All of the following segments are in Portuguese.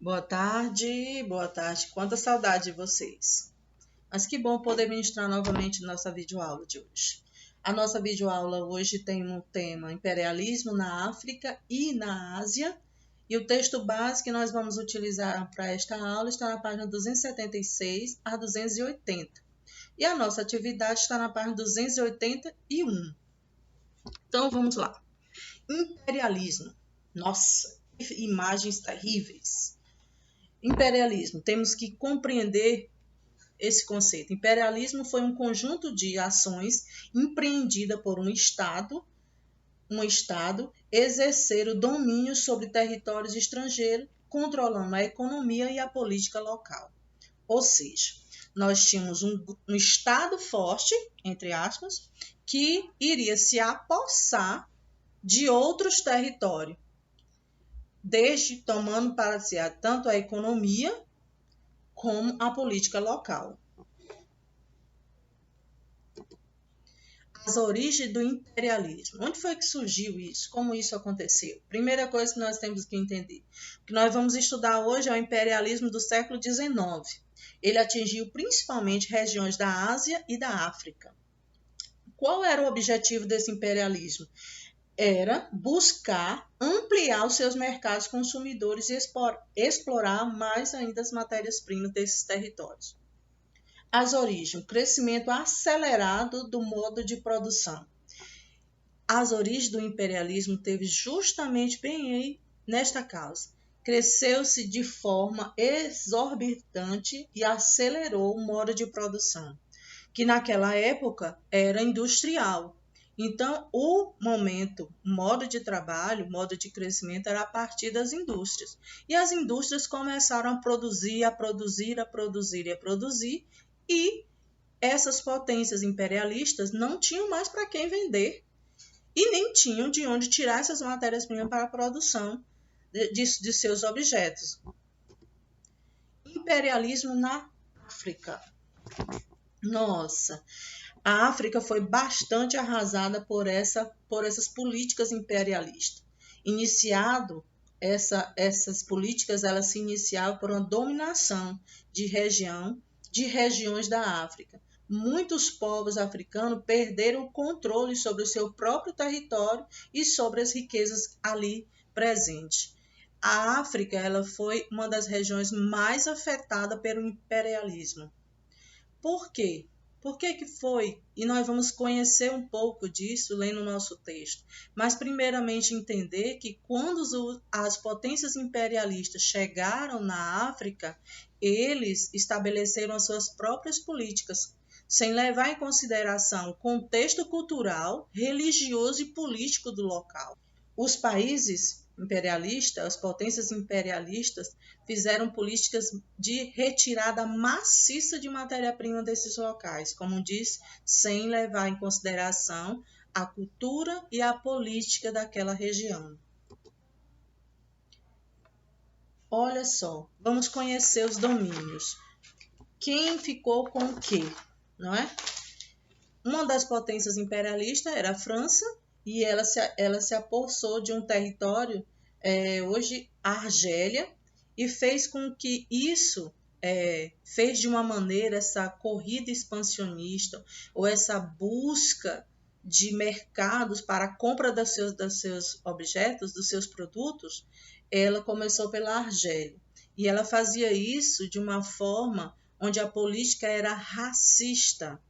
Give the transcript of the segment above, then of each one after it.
Boa tarde. Quanta saudade de vocês. Mas que bom poder ministrar novamente nossa videoaula de hoje. A nossa videoaula hoje tem um tema imperialismo na África e na Ásia. E o texto base que nós vamos utilizar para esta aula está na página 276 a 280. E a nossa atividade está na página 281. Então vamos lá. Imperialismo. Nossa, que imagens terríveis. Imperialismo, temos que compreender esse conceito. Imperialismo foi um conjunto de ações empreendida por um Estado exercer o domínio sobre territórios estrangeiros, controlando a economia e a política local. Ou seja, nós tínhamos um Estado forte, entre aspas, que iria se apossar de outros territórios, desde tomando para si tanto a economia como a política local. As origens do imperialismo. Onde foi que surgiu isso? Como isso aconteceu? Primeira coisa que nós temos que entender. O que nós vamos estudar hoje é o imperialismo do século XIX. Ele atingiu principalmente regiões da Ásia e da África. Qual era o objetivo desse imperialismo? Era buscar ampliar os seus mercados consumidores e explorar mais ainda as matérias-primas desses territórios. As origens, o crescimento acelerado do modo de produção. As origens do imperialismo teve justamente bem aí nesta causa. Cresceu-se de forma exorbitante e acelerou o modo de produção, que naquela época era industrial. Então, o modo de trabalho, modo de crescimento era a partir das indústrias. E as indústrias começaram a produzir, e essas potências imperialistas não tinham mais para quem vender e nem tinham de onde tirar essas matérias-primas para a produção de seus objetos. Imperialismo na África. Nossa, a África foi bastante arrasada por essas políticas imperialistas. Essas políticas elas se iniciavam por uma dominação de regiões da África. Muitos povos africanos perderam o controle sobre o seu próprio território e sobre as riquezas ali presentes. A África ela foi uma das regiões mais afetadas pelo imperialismo. Por quê? Por que foi? E nós vamos conhecer um pouco disso lendo o nosso texto. Mas, primeiramente, entender que quando as potências imperialistas chegaram na África, eles estabeleceram as suas próprias políticas, sem levar em consideração o contexto cultural, religioso e político do local. Os países imperialistas, as potências imperialistas, fizeram políticas de retirada maciça de matéria-prima desses locais, como diz, sem levar em consideração a cultura e a política daquela região. Olha só, vamos conhecer os domínios. Quem ficou com o quê, não é? Uma das potências imperialistas era a França, e ela se apossou de um território, hoje Argélia, e fez com que isso, fez de uma maneira essa corrida expansionista, ou essa busca de mercados para a compra dos seus objetos, dos seus produtos, ela começou pela Argélia. E ela fazia isso de uma forma onde a política era racista.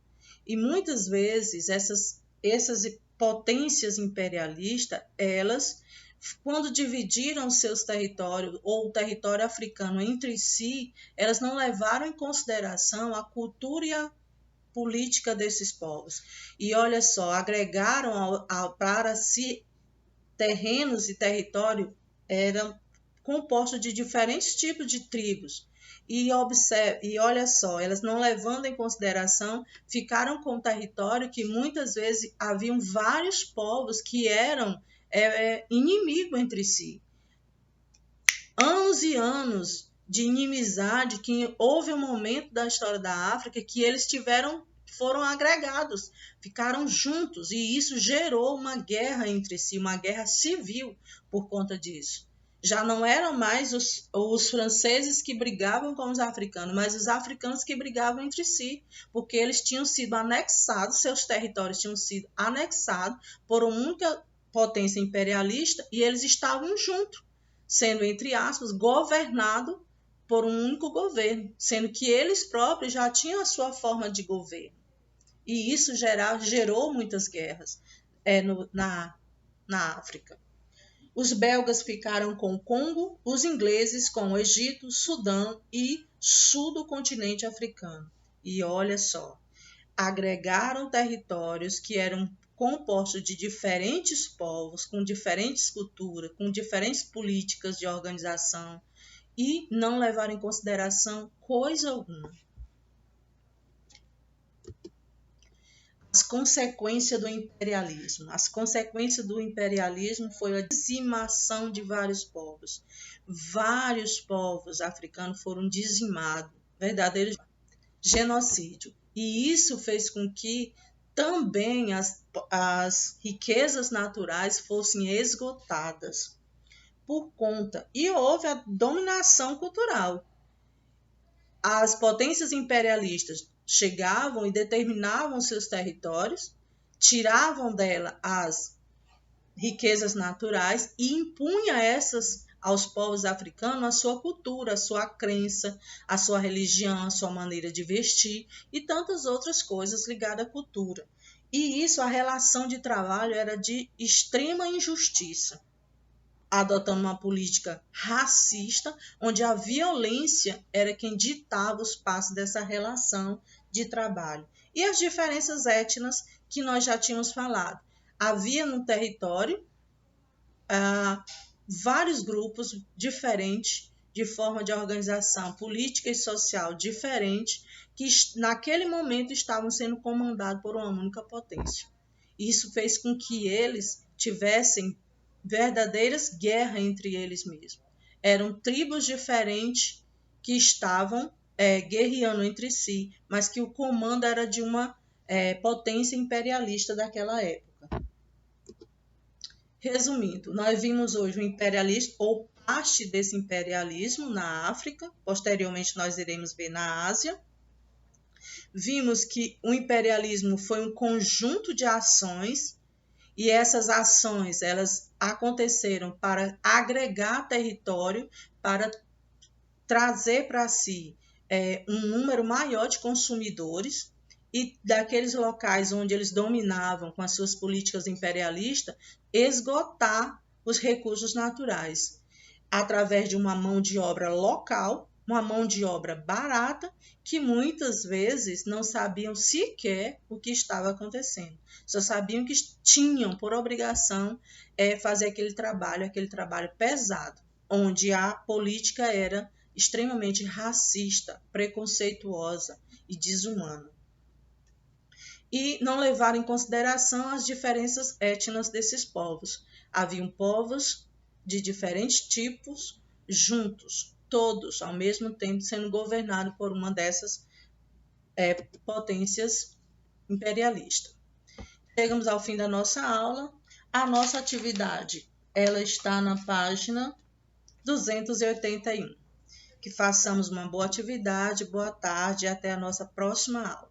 E muitas vezes essas potências imperialistas, elas, quando dividiram seus territórios ou o território africano entre si, elas não levaram em consideração a cultura e a política desses povos. E olha só, agregaram para si terrenos e território eram compostos de diferentes tipos de tribos. E olha só, elas não levando em consideração, ficaram com um território que muitas vezes haviam vários povos que eram inimigos entre si. Anos e anos de inimizade, que houve um momento da história da África que eles foram agregados, ficaram juntos, e isso gerou uma guerra entre si, uma guerra civil por conta disso. Já não eram mais os franceses que brigavam com os africanos, mas os africanos que brigavam entre si, porque eles tinham sido anexados, seus territórios tinham sido anexados por uma única potência imperialista e eles estavam juntos, sendo, entre aspas, governados por um único governo, sendo que eles próprios já tinham a sua forma de governo. E isso gerou muitas guerras na África. Os belgas ficaram com o Congo, os ingleses com o Egito, Sudão e sul do continente africano. E olha só, agregaram territórios que eram compostos de diferentes povos, com diferentes culturas, com diferentes políticas de organização e não levaram em consideração coisa alguma. As consequências do imperialismo. As consequências do imperialismo foi a dizimação de vários povos. Vários povos africanos foram dizimados, verdadeiro genocídio. E isso fez com que também as riquezas naturais fossem esgotadas por conta. E houve a dominação cultural. As potências imperialistas chegavam e determinavam seus territórios, tiravam dela as riquezas naturais e impunha essas aos povos africanos a sua cultura, a sua crença, a sua religião, a sua maneira de vestir e tantas outras coisas ligadas à cultura. E isso, a relação de trabalho era de extrema injustiça, adotando uma política racista, onde a violência era quem ditava os passos dessa relação de trabalho. E as diferenças étnicas que nós já tínhamos falado. Havia no território vários grupos diferentes, de forma de organização política e social diferente, que naquele momento estavam sendo comandados por uma única potência. Isso fez com que eles tivessem verdadeiras guerras entre eles mesmos. Eram tribos diferentes que estavam guerreando entre si, mas que o comando era de uma potência imperialista daquela época. Resumindo, nós vimos hoje o imperialismo, ou parte desse imperialismo na África, posteriormente nós iremos ver na Ásia. Vimos que o imperialismo foi um conjunto de ações, e essas ações elas aconteceram para agregar território, para trazer para si um número maior de consumidores, e daqueles locais onde eles dominavam com as suas políticas imperialistas, esgotar os recursos naturais, através de uma mão de obra local, uma mão de obra barata, que muitas vezes não sabiam sequer o que estava acontecendo. Só sabiam que tinham por obrigação fazer aquele trabalho pesado, onde a política era extremamente racista, preconceituosa e desumana. E não levaram em consideração as diferenças étnicas desses povos. Haviam povos de diferentes tipos juntos, todos ao mesmo tempo sendo governados por uma dessas potências imperialistas. Chegamos ao fim da nossa aula. A nossa atividade ela está na página 281. Que façamos uma boa atividade, boa tarde e até a nossa próxima aula.